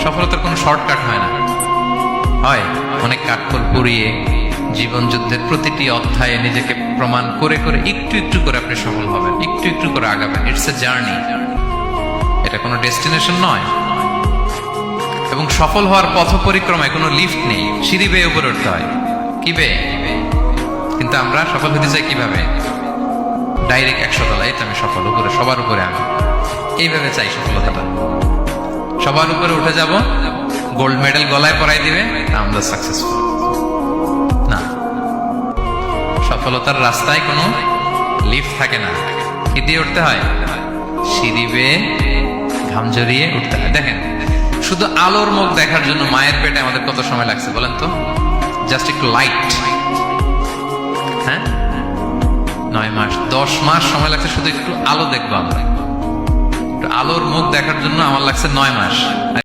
সফলতার কোনো শর্টকাট হয় না, হয় অনেক কাঠখড় পুড়িয়ে জীবন যুদ্ধের প্রতিটি অধ্যায়ে নিজেকে প্রমাণ করে করে একটু একটু করে আপনি সফল হবেন, একটু একটু করে আগাবেন। ইটস এ জার্নি, এটা কোনো ডেস্টিনেশন নয়। এবং সফল হওয়ার পথ পরিক্রমায় কোনো লিফট নেই, সিঁড়ি বেয়ে উপরে উঠতে হয়। কি বেয়ে? কিন্তু আমরা সফল হতে চাই কিভাবে? ডাইরেক্ট 100 তলায় তো আমি সফল, উপরে সবার উপরে আমি, এইভাবে চাই সফলতাটা। সবার উপরে উঠে যাব, গোল্ড মেডেল গলায় পরাই দিবে, আমরা সাকসেসফুল না। সফলতার রাস্তায় কোনো লিফট থাকে না। কি দিয়ে উঠতে হয়? সিঁড়ি বেয়ে ঘাম জড়িয়ে উঠতে হয়। দেখেন, শুধু আলোর মুখ দেখার জন্য মায়ের পেটে আমাদের কত সময় লাগছে বলেন তো? জাস্ট একটু লাইট, হ্যাঁ, 9 মাস 10 মাস সময় লাগছে শুধু একটু আলো দেখবো আমরা। একটু আলোর মুখ দেখার জন্য আমার লাগছে 9 মাস।